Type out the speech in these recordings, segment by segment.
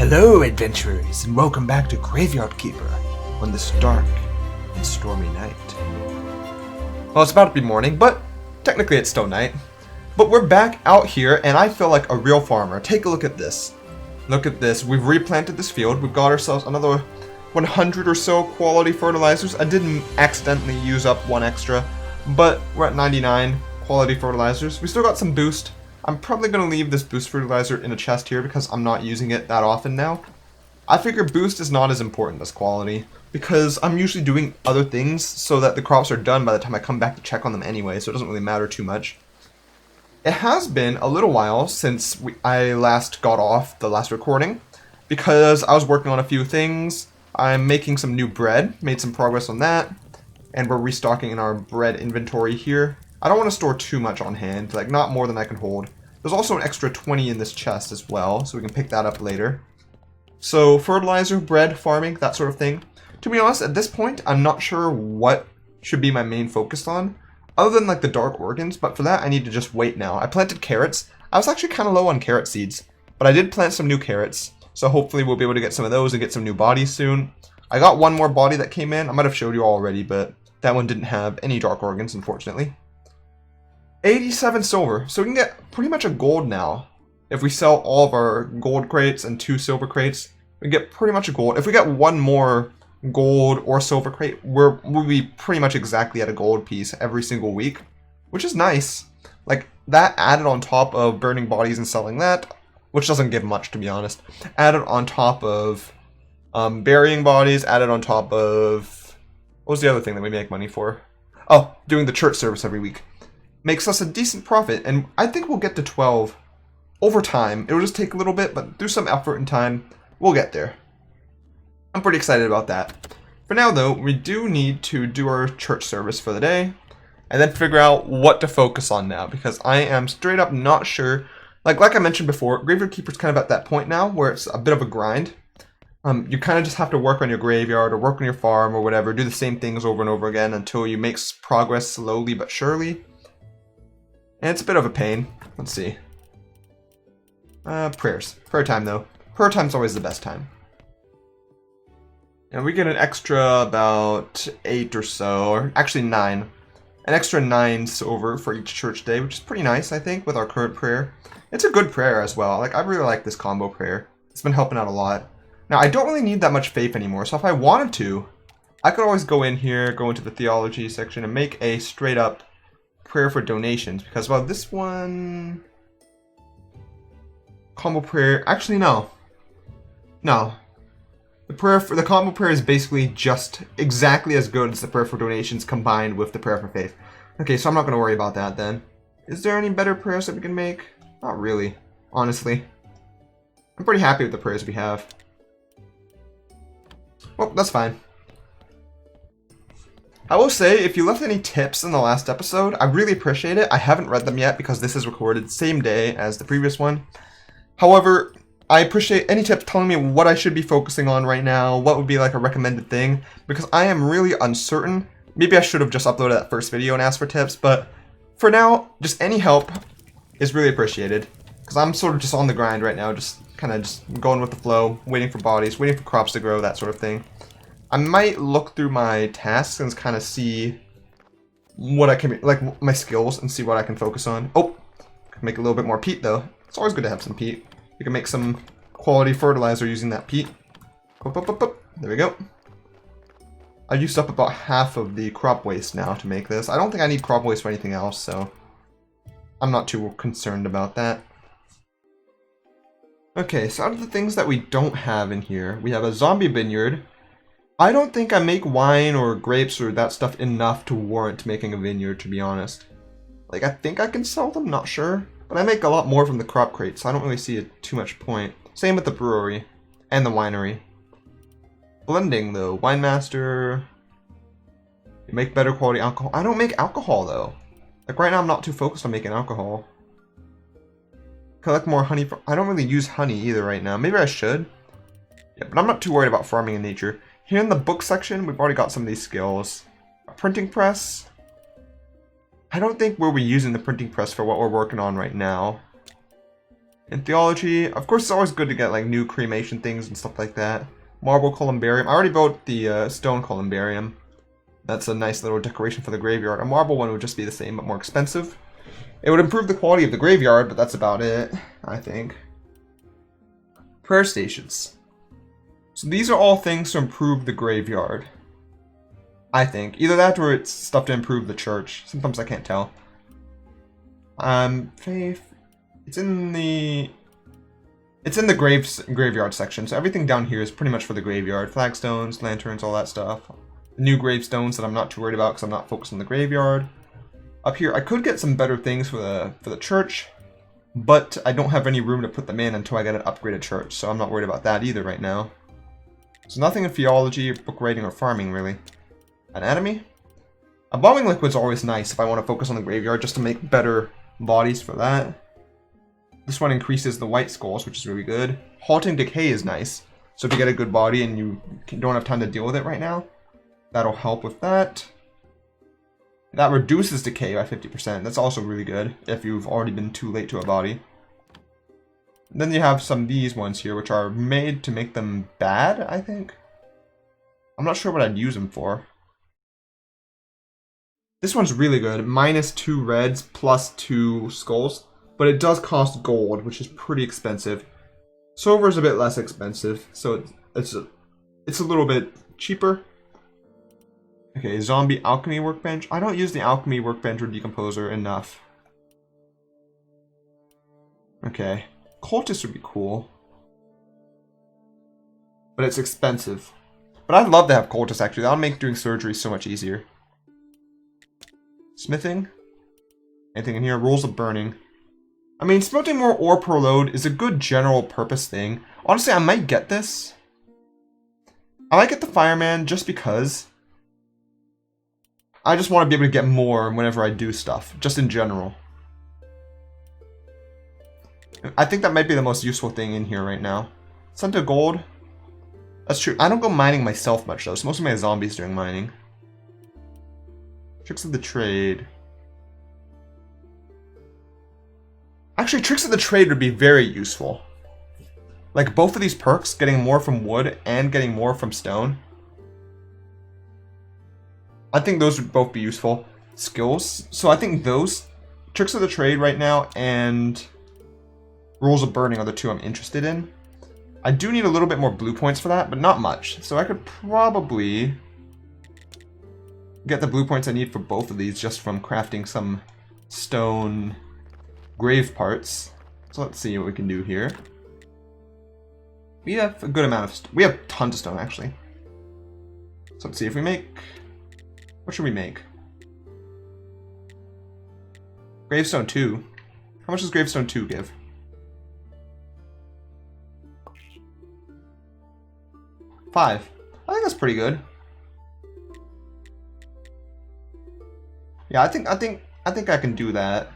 Hello, adventurers, and welcome back to Graveyard Keeper on this dark and stormy night. Well, it's about to be morning, but technically it's still night. But we're back out here, and I feel like a real farmer. Take a look at this. Look at this. We've replanted this field. We've got ourselves another 100 or so quality fertilizers. I didn't accidentally use up one extra, but we're at 99 quality fertilizers. We still got some boost. I'm probably going to leave this boost fertilizer in a chest here because I'm not using it that often now. I figure boost is not as important as quality because I'm usually doing other things so that the crops are done by the time I come back to check on them anyway, so it doesn't really matter too much. It has been a little while since I last got off the last recording because I was working on a few things. I'm making some new bread, made some progress on that, and we're restocking in our bread inventory here. I don't want to store too much on hand, like not more than I can hold. There's also an extra 20 in this chest as well, so we can pick that up later. So fertilizer, bread, farming, that sort of thing. To be honest, at this point, I'm not sure what should be my main focus on, other than like the dark organs, but for that I need to just wait now. I planted carrots. I was actually kind of low on carrot seeds, but I did plant some new carrots, so hopefully we'll be able to get some of those and get some new bodies soon. I got one more body that came in. I might have showed you already, but that one didn't have any dark organs, unfortunately. 87 silver, so we can get pretty much a gold now. If we sell all of our gold crates and 2 silver crates, we get pretty much a gold. If we get one more gold or silver crate, we'll be pretty much exactly at a gold piece every single week, which is nice. Like, that added on top of burning bodies and selling that, which doesn't give much to be honest, added on top of burying bodies, added on top of, what was the other thing that we make money for? Oh, doing the church service every week. Makes us a decent profit, and I think we'll get to 12 over time. It'll just take a little bit, but through some effort and time, we'll get there. I'm pretty excited about that. For now, though, we do need to do our church service for the day, and then figure out what to focus on now, because I am straight up not sure. Like I mentioned before, Graveyard Keeper's kind of at that point now, where it's a bit of a grind. You kind of just have to work on your graveyard, or work on your farm, or whatever, do the same things over and over again until you make progress slowly but surely. And it's a bit of a pain. Let's see. Prayers. Prayer time, though. Prayer time's always the best time. And we get an extra about 8 or so, or actually 9. An extra 9 silver for each church day, which is pretty nice, I think, with our current prayer. It's a good prayer as well. Like, I really like this combo prayer. It's been helping out a lot. Now, I don't really need that much faith anymore, so if I wanted to, I could always go in here, go into the theology section, and make a straight up prayer for donations, because, well, this one combo prayer, actually no, the combo prayer is basically just exactly as good as the prayer for donations combined with the prayer for faith. Okay, so I'm not going to worry about that then. Is there any better prayers that we can make? Not really, honestly. I'm pretty happy with the prayers we have. Well, that's fine. I will say, if you left any tips in the last episode, I really appreciate it. I haven't read them yet because this is recorded the same day as the previous one. However, I appreciate any tips telling me what I should be focusing on right now, what would be like a recommended thing, because I am really uncertain. Maybe I should have just uploaded that first video and asked for tips, but for now, just any help is really appreciated, because I'm sort of just on the grind right now, just kind of just going with the flow, waiting for bodies, waiting for crops to grow, that sort of thing. I might look through my tasks and kind of see what I can, like my skills, and see what I can focus on. Oh, can make a little bit more peat though. It's always good to have some peat. We can make some quality fertilizer using that peat. There we go. I used up about half of the crop waste now to make this. I don't think I need crop waste for anything else, so I'm not too concerned about that. Okay, so out of the things that we don't have in here, we have a zombie vineyard. I don't think I make wine or grapes or that stuff enough to warrant making a vineyard, to be honest. Like, I think I can sell them, not sure. But I make a lot more from the crop crate, so I don't really see too much point. Same with the brewery and the winery. Blending, though. Wine master. You make better quality alcohol. I don't make alcohol, though. Like, right now I'm not too focused on making alcohol. Collect more honey. I don't really use honey either right now. Maybe I should. Yeah, but I'm not too worried about farming in nature. Here in the book section, we've already got some of these skills. A printing press. I don't think we'll be using the printing press for what we're working on right now. In theology, of course, it's always good to get like new cremation things and stuff like that. Marble columbarium. I already built the stone columbarium. That's a nice little decoration for the graveyard. A marble one would just be the same, but more expensive. It would improve the quality of the graveyard, but that's about it, I think. Prayer stations. So these are all things to improve the graveyard. I think. Either that or it's stuff to improve the church. Sometimes I can't tell. Faith. It's in the graveyard section. So everything down here is pretty much for the graveyard. Flagstones, lanterns, all that stuff. New gravestones that I'm not too worried about because I'm not focused on the graveyard. Up here, I could get some better things for the church, but I don't have any room to put them in until I get an upgraded church, so I'm not worried about that either right now. So nothing in theology, book writing, or farming really. Anatomy. Embalming liquid's always nice if I want to focus on the graveyard just to make better bodies for that. This one increases the white skulls, which is really good. Halting decay is nice, so if you get a good body and you don't have time to deal with it right now, that'll help with that. That reduces decay by 50%. That's also really good if you've already been too late to a body. Then you have some of these ones here, which are made to make them bad, I think. I'm not sure what I'd use them for. This one's really good. -2 reds, +2 skulls. But it does cost gold, which is pretty expensive. Silver is a bit less expensive, so it's a little bit cheaper. Okay, zombie alchemy workbench. I don't use the alchemy workbench or decomposer enough. Okay, cultist would be cool, but it's expensive. But I'd love to have cultist actually. That'll make doing surgery so much easier. Smithing. Anything in here? Rules of burning. I mean, smelting more ore per load is a good general purpose thing. Honestly, I might get this. I might get the fireman just because I just want to be able to get more whenever I do stuff, just in general. I think that might be the most useful thing in here right now. Cento gold. That's true. I don't go mining myself much though, so most of my zombies doing mining. Tricks of the trade. Actually, tricks of the trade would be very useful. Like both of these perks, getting more from wood and getting more from stone. I think those would both be useful skills. So I think those, tricks of the trade right now and rules of burning are the two I'm interested in. I do need a little bit more blue points for that, but not much. So I could probably get the blue points I need for both of these just from crafting some stone grave parts. So let's see what we can do here. We have a good amount of we have tons of stone actually. So let's see if we make, what should we make? Gravestone 2. How much does Gravestone 2 give? 5. I think that's pretty good. Yeah, I think I can do that.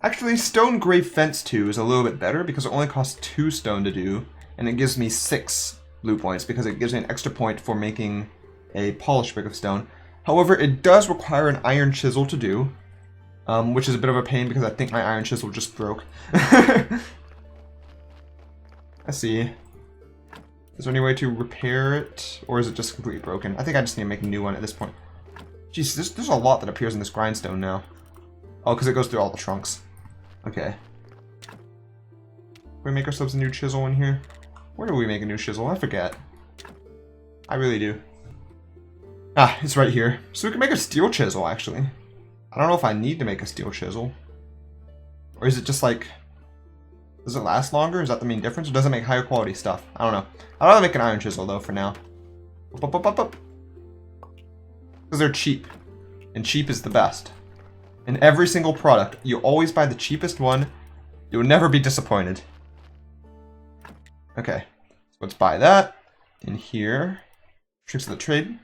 Actually, Stone Grave Fence 2 is a little bit better because it only costs 2 stone to do, and it gives me 6 blue points because it gives me an extra point for making a polished brick of stone. However, it does require an iron chisel to do, which is a bit of a pain because I think my iron chisel just broke. Let's see. Is there any way to repair it, or is it just completely broken? I think I just need to make a new one at this point. Jeez, there's a lot that appears in this grindstone now. Oh, because it goes through all the trunks. Okay. We make ourselves a new chisel in here. Where do we make a new chisel? I forget. I really do. Ah, it's right here. So we can make a steel chisel, actually. I don't know if I need to make a steel chisel. Or is it just like... Does it last longer? Is that the main difference? Or does it make higher quality stuff? I don't know. I'd rather make an iron chisel, though, for now. Up, up, up, up. Because they're cheap. And cheap is the best. In every single product, you always buy the cheapest one. You'll never be disappointed. Okay. So let's buy that. In here. Tricks of the trade.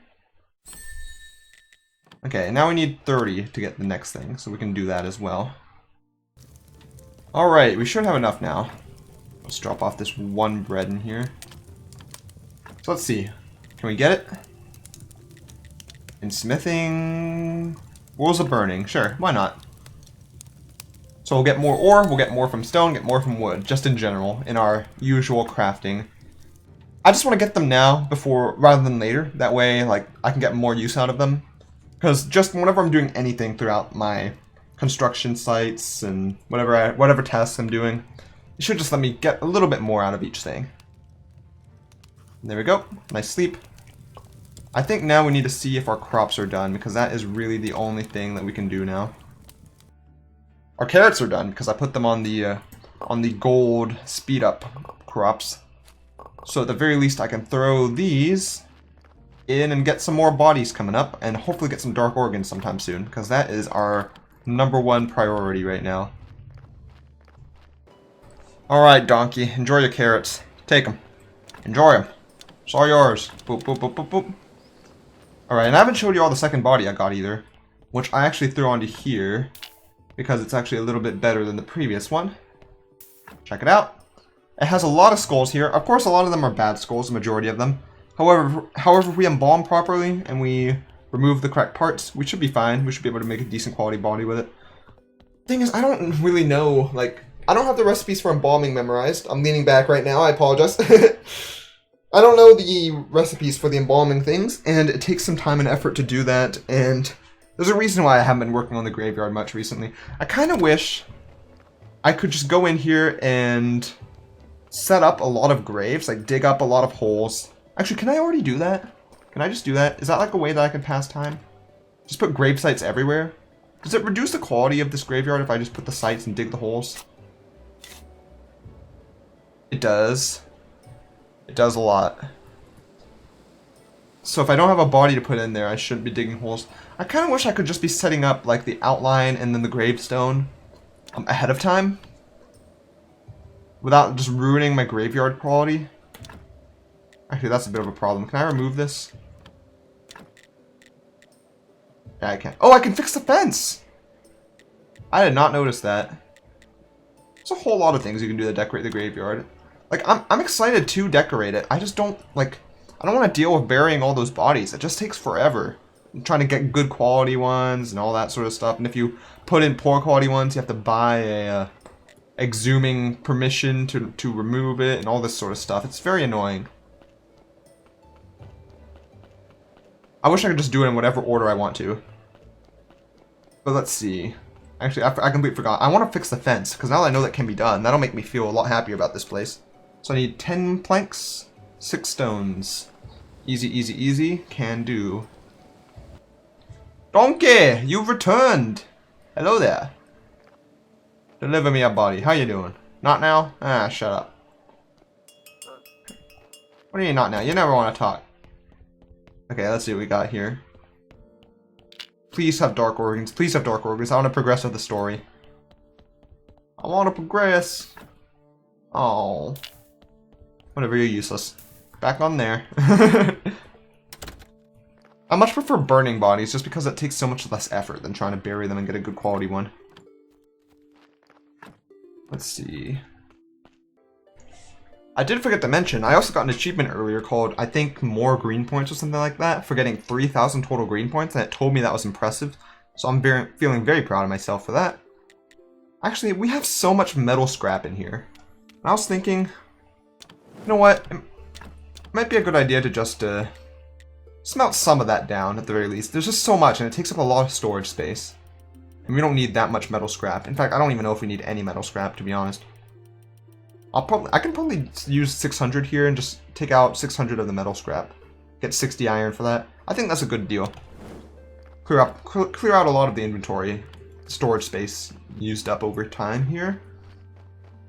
Okay, now we need 30 to get the next thing. So we can do that as well. Alright, we should have enough now. Let's drop off this one bread in here. So let's see. Can we get it? In smithing... Rules of burning. Sure, why not? So we'll get more ore, we'll get more from stone, get more from wood, just in general, in our usual crafting. I just want to get them now before, rather than later. That way, like, I can get more use out of them. Because just whenever I'm doing anything throughout my construction sites and whatever tasks I'm doing, it should just let me get a little bit more out of each thing. There we go. Nice sleep. I think now we need to see if our crops are done, because that is really the only thing that we can do now. Our carrots are done, because I put them on the gold speed up crops. So at the very least I can throw these in and get some more bodies coming up, and hopefully get some dark organs sometime soon, because that is our #1 priority right now. Alright, donkey, enjoy your carrots. Take them. Enjoy them. It's all yours. Boop, boop, boop, boop, boop. Alright, and I haven't showed you all the second body I got either, which I actually threw onto here, because it's actually a little bit better than the previous one. Check it out. It has a lot of skulls here. Of course, a lot of them are bad skulls, the majority of them. However, if we embalm properly and we remove the correct parts, we should be fine. We should be able to make a decent quality body with it. Thing is, I don't really know, like, I don't have the recipes for embalming memorized. I'm leaning back right now, I apologize. I don't know the recipes for the embalming things, and it takes some time and effort to do that, and there's a reason why I haven't been working on the graveyard much recently. I kind of wish I could just go in here and set up a lot of graves, like dig up a lot of holes. Actually, can I already do that? Can I just do that? Is that like a way that I can pass time? Just put grave sites everywhere? Does it reduce the quality of this graveyard if I just put the sites and dig the holes? It does. It does a lot. So if I don't have a body to put in there, I shouldn't be digging holes. I kind of wish I could just be setting up like the outline and then the gravestone ahead of time, without just ruining my graveyard quality. Actually, that's a bit of a problem. Can I remove this? Yeah, I can. Oh, I can fix the fence! I did not notice that. There's a whole lot of things you can do to decorate the graveyard. Like, I'm excited to decorate it. I just don't, like, I don't want to deal with burying all those bodies. It just takes forever. I'm trying to get good quality ones and all that sort of stuff. And if you put in poor quality ones, you have to buy a exhuming permission to remove it and all this sort of stuff. It's very annoying. I wish I could just do it in whatever order I want to. But let's see. Actually, I completely forgot. I want to fix the fence, because now that I know that can be done, that'll make me feel a lot happier about this place. So I need 10 planks, 6 stones. Easy, easy, easy. Can do. Donkey, you've returned. Hello there. Deliver me a body. How you doing? Not now? Ah, shut up. What do you not now? You never want to talk. Okay, let's see what we got here. Please have dark organs. Please have dark organs. I want to progress with the story. I want to progress. Oh. Whatever, you're useless. Back on there. I much prefer burning bodies just because it takes so much less effort than trying to bury them and get a good quality one. Let's see. I did forget to mention, I also got an achievement earlier called, I think, more green points or something like that, for getting 3,000 total green points, and it told me that was impressive. So I'm feeling very proud of myself for that. Actually, we have so much metal scrap in here. And I was thinking, you know what, it might be a good idea to just smelt some of that down at the very least. There's just so much, and it takes up a lot of storage space. And we don't need that much metal scrap. In fact, I don't even know if we need any metal scrap, to be honest. I can probably use 600 here and just take out 600 of the metal scrap. Get 60 iron for that. I think that's a good deal. Clear out a lot of the inventory, storage space used up over time here.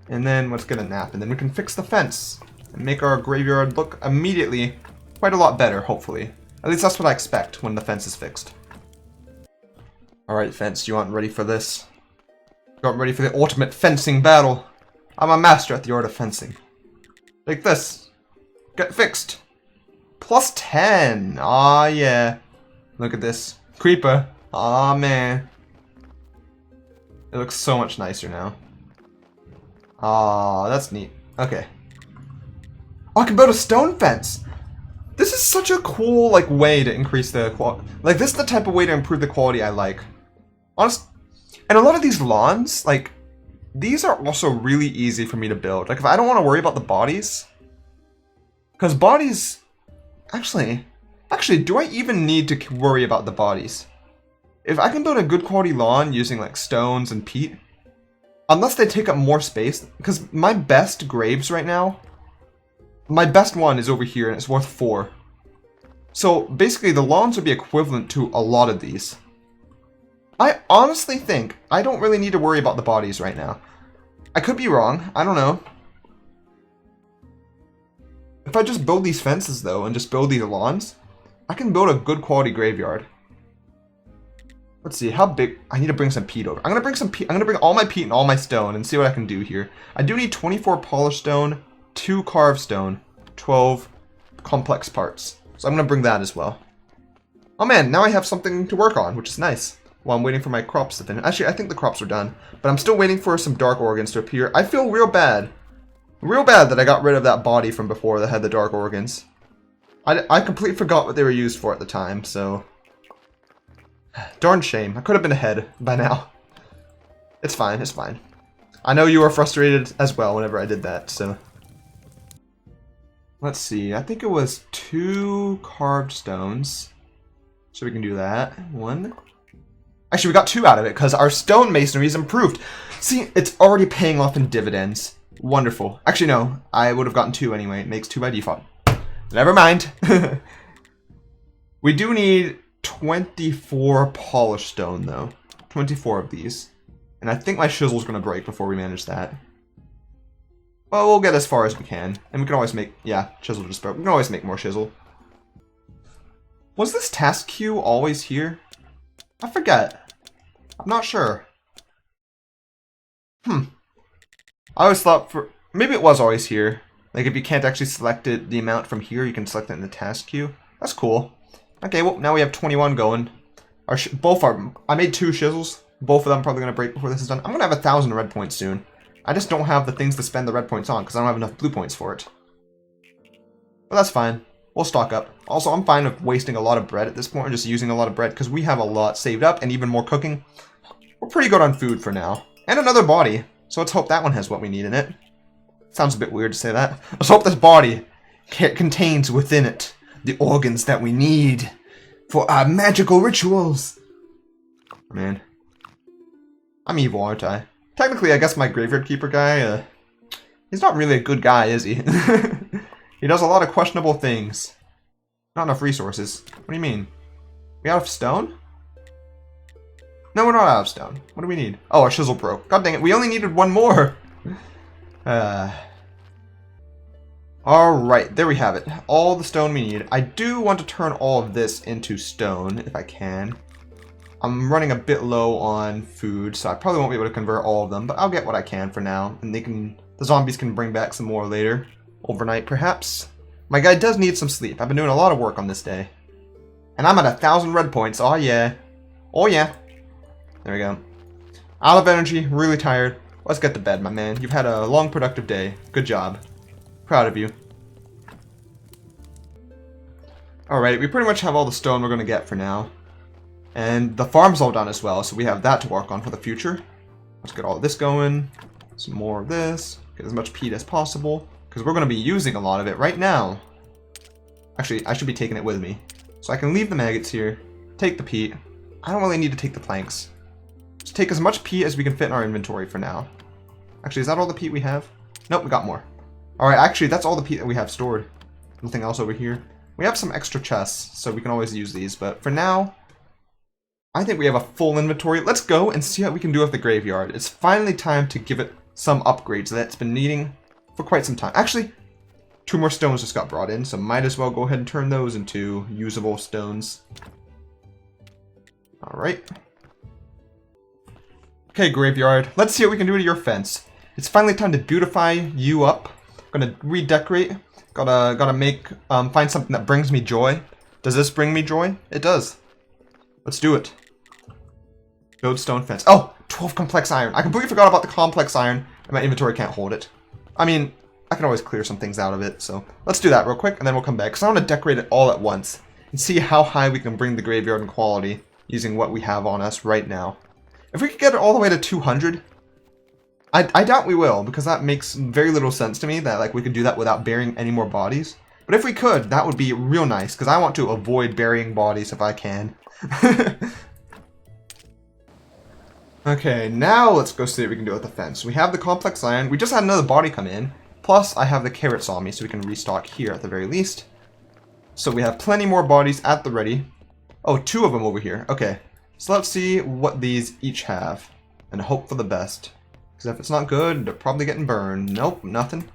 And then let's get a nap, and then we can fix the fence and make our graveyard look immediately quite a lot better, hopefully. At least that's what I expect when the fence is fixed. Alright, fence, you aren't ready for this. You aren't ready for the ultimate fencing battle. I'm a master at the art of fencing. Like this. Get fixed. Plus 10. Aw, yeah. Look at this. Creeper. Aw, man. It looks so much nicer now. Aw, that's neat. Okay. Oh, I can build a stone fence. This is such a cool, like, way to increase the quality. Like, this is the type of way to improve the quality I like. Honest. And a lot of these lawns, like, these are also really easy for me to build. Like, if I don't want to worry about the bodies, because bodies, actually, do I even need to worry about the bodies? If I can build a good quality lawn using like stones and peat, unless they take up more space, because my best graves right now, my best one is over here and it's worth 4. So basically the lawns would be equivalent to a lot of these. I honestly think I don't really need to worry about the bodies right now. I could be wrong, I don't know. If I just build these fences though and just build these lawns, I can build a good quality graveyard. Let's see, how big? I need to bring some peat over. I'm gonna bring some peat. I'm gonna bring all my peat and all my stone and see what I can do here. I do need 24 polished stone, 2 carved stone, 12 complex parts. So I'm gonna bring that as well. Oh man, now I have something to work on, which is nice. While I'm waiting for my crops to finish. Actually, I think the crops are done, but I'm still waiting for some dark organs to appear. I feel real bad that I got rid of that body from before that had the dark organs. I completely forgot what they were used for at the time, so... Darn shame. I could have been ahead by now. It's fine, it's fine. I know you were frustrated as well whenever I did that, so... Let's see, I think it was 2 carved stones. So we can do that. 1. Actually, we got 2 out of it, because our stone masonry is improved. See, it's already paying off in dividends. Wonderful. Actually, no, I would have gotten 2 anyway. It makes 2 by default. Never mind. We do need 24 polished stone, though. 24 of these. And I think my chisel's going to break before we manage that. Well, we'll get as far as we can. And we can always make... Yeah, chisel just broke. We can always make more chisel. Was this task queue always here? I forget. I'm not sure. I always thought for... Maybe it was always here. Like, if you can't actually select it, the amount from here, you can select it in the task queue. That's cool. Okay, well, now we have 21 going. I made 2 chisels. Both of them are probably going to break before this is done. I'm going to have 1,000 red points soon. I just don't have the things to spend the red points on, because I don't have enough blue points for it. But that's fine. We'll stock up. Also, I'm fine with wasting a lot of bread at this point, or just using a lot of bread, because we have a lot saved up, and even more cooking. We're pretty good on food for now. And another body. So let's hope that one has what we need in it. Sounds a bit weird to say that. Let's hope this body contains within it the organs that we need for our magical rituals. Man. I'm evil, aren't I? Technically, I guess my graveyard keeper guy, he's not really a good guy, is he? He does a lot of questionable things. Not enough resources. What do you mean? We out of stone? No, we're not out of stone. What do we need? Oh, our chisel broke. God dang it, we only needed 1 more. Alright, there we have it. All the stone we need. I do want to turn all of this into stone, if I can. I'm running a bit low on food, so I probably won't be able to convert all of them, but I'll get what I can for now. And the zombies can bring back some more later. Overnight, perhaps. My guy does need some sleep. I've been doing a lot of work on this day. And I'm at 1,000 red points. Oh, yeah. Oh, yeah. There we go. Out of energy, really tired. Let's get to bed, my man. You've had a long, productive day. Good job. Proud of you. Alright, we pretty much have all the stone we're going to get for now. And the farm's all done as well, so we have that to work on for the future. Let's get all of this going. Some more of this. Get as much peat as possible. Because we're going to be using a lot of it right now. Actually, I should be taking it with me. So I can leave the maggots here. Take the peat. I don't really need to take the planks. Just take as much peat as we can fit in our inventory for now. Actually, is that all the peat we have? Nope, we got more. Alright, actually, that's all the peat that we have stored. Nothing else over here. We have some extra chests, so we can always use these. But for now, I think we have a full inventory. Let's go and see what we can do with the graveyard. It's finally time to give it some upgrades that it's been needing for quite some time. Actually, 2 more stones just got brought in, so might as well go ahead and turn those into usable stones. Alright. Okay, graveyard. Let's see what we can do to your fence. It's finally time to beautify you up. Gonna redecorate. Gotta make, find something that brings me joy. Does this bring me joy? It does. Let's do it. Build stone fence. Oh, 12 complex iron. I completely forgot about the complex iron, and my inventory can't hold it. I mean, I can always clear some things out of it, so let's do that real quick, and then we'll come back. Because I want to decorate it all at once, and see how high we can bring the graveyard in quality using what we have on us right now. If we could get it all the way to 200, I doubt we will, because that makes very little sense to me that like we could do that without burying any more bodies. But if we could, that would be real nice, because I want to avoid burying bodies if I can. Okay, now let's go see what we can do with the fence. We have the complex iron. We just had another body come in. Plus, I have the carrots on me, so we can restock here at the very least. So we have plenty more bodies at the ready. Oh, 2 of them over here. Okay, so let's see what these each have, and hope for the best. Because if it's not good, they're probably getting burned. Nope, nothing.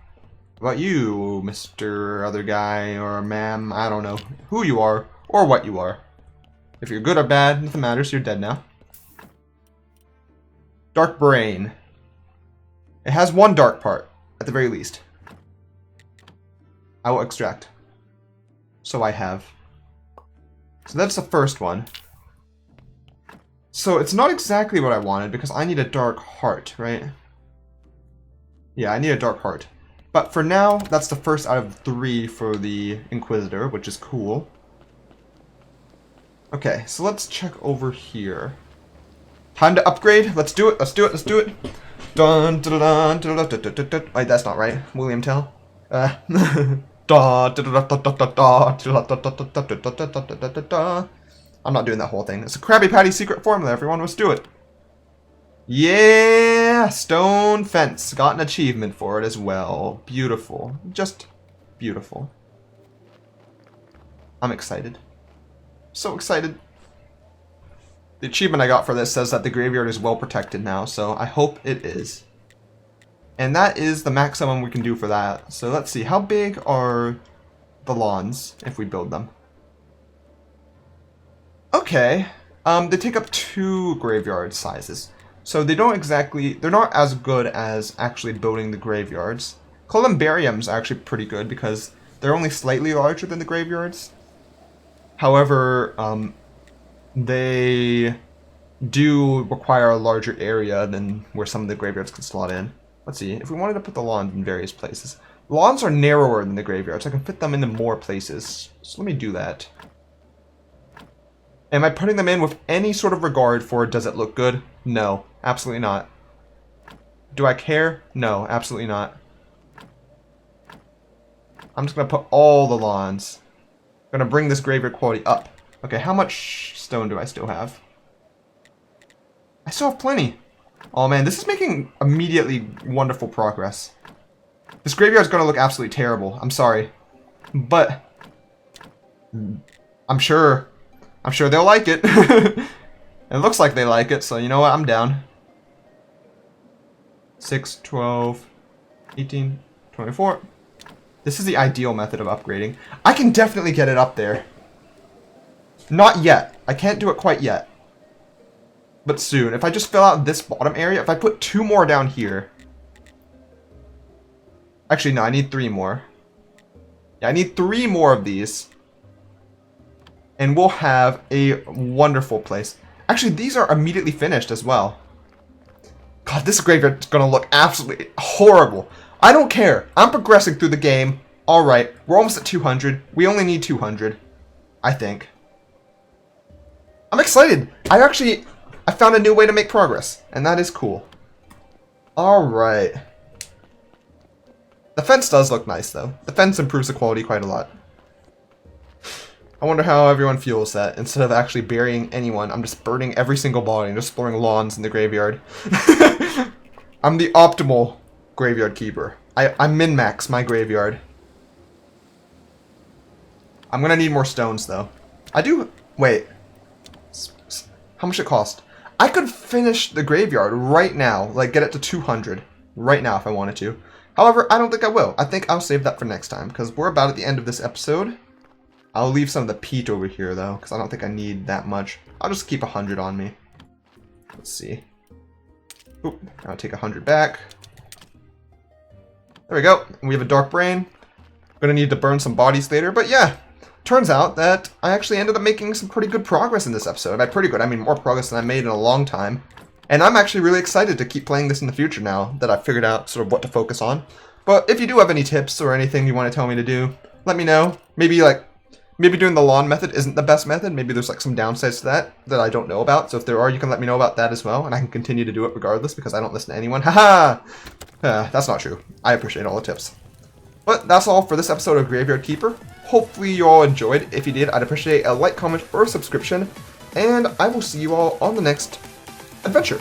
What about you, Mr. Other Guy, or ma'am? I don't know who you are, or what you are. If you're good or bad, nothing matters, you're dead now. Dark brain. It has 1 dark part, at the very least. I will extract. So I have. So that's the first one. So it's not exactly what I wanted, because I need a dark heart, right? Yeah, I need a dark heart. But for now, that's the first out of 3 for the Inquisitor, which is cool. Okay, so let's check over here. Time to upgrade. Let's do it. Let's do it. Let's do it. Dun, dun, dun, dun, dun, dun, dun, dun, dun. Wait, that's not right. William Tell. I'm not doing that whole thing. It's a Krabby Patty secret formula, everyone. Let's do it. Yeah! Stone fence. Got an achievement for it as well. Beautiful. Just beautiful. I'm excited. So excited. The achievement I got for this says that the graveyard is well protected now, so I hope it is. And that is the maximum we can do for that. So let's see, how big are the lawns if we build them? Okay, they take up 2 graveyard sizes. So they don't exactly, they're not as good as actually building the graveyards. Columbariums are actually pretty good because they're only slightly larger than the graveyards. However, they do require a larger area than where some of the graveyards can slot in. Let's see, if we wanted to put the lawns in various places. Lawns are narrower than the graveyards. I can fit them into more places. So let me do that. Am I putting them in with any sort of regard for does it look good? No, absolutely not. Do I care? No, absolutely not. I'm just going to put all the lawns. I'm going to bring this graveyard quality up. Okay, how much stone do I still have? I still have plenty. Oh man, this is making immediately wonderful progress. This graveyard's going to look absolutely terrible. I'm sorry. But I'm sure they'll like it. It looks like they like it, so you know what? I'm down. 6, 12, 18, 24. This is the ideal method of upgrading. I can definitely get it up there. Not yet. I can't do it quite yet. But soon. If I just fill out this bottom area, if I put 2 more down here. Actually, no, I need 3 more. Yeah, I need 3 more of these. And we'll have a wonderful place. Actually, these are immediately finished as well. God, this graveyard is going to look absolutely horrible. I don't care. I'm progressing through the game. Alright, we're almost at 200. We only need 200, I think. I'm excited. I found a new way to make progress, and that is cool. Alright. The fence does look nice, though. The fence improves the quality quite a lot. I wonder how everyone feels that instead of actually burying anyone, I'm just burning every single body and just exploring lawns in the graveyard. I'm the optimal graveyard keeper. I min-max my graveyard. I'm gonna need more stones, though. Wait. How much it cost? I could finish the graveyard right now, like get it to 200 right now if I wanted to. However, I don't think I will. I think I'll save that for next time, because we're about at the end of this episode. I'll leave some of the peat over here, though, because I don't think I need that much. I'll just keep 100 on me. Let's see. Oop, I'll take 100 back. There we go. We have a dark brain. Gonna need to burn some bodies later, but yeah. Turns out that I actually ended up making some pretty good progress in this episode. By pretty good, I mean more progress than I made in a long time. And I'm actually really excited to keep playing this in the future now that I've figured out sort of what to focus on. But if you do have any tips or anything you want to tell me to do, let me know. Maybe like Maybe doing the lawn method isn't the best method. Maybe there's like some downsides to that I don't know about. So if there are, you can let me know about that as well, and I can continue to do it regardless because I don't listen to anyone. Haha! That's not true. I appreciate all the tips. But that's all for this episode of Graveyard Keeper. Hopefully you all enjoyed. If you did, I'd appreciate a like, comment, or subscription. And I will see you all on the next adventure.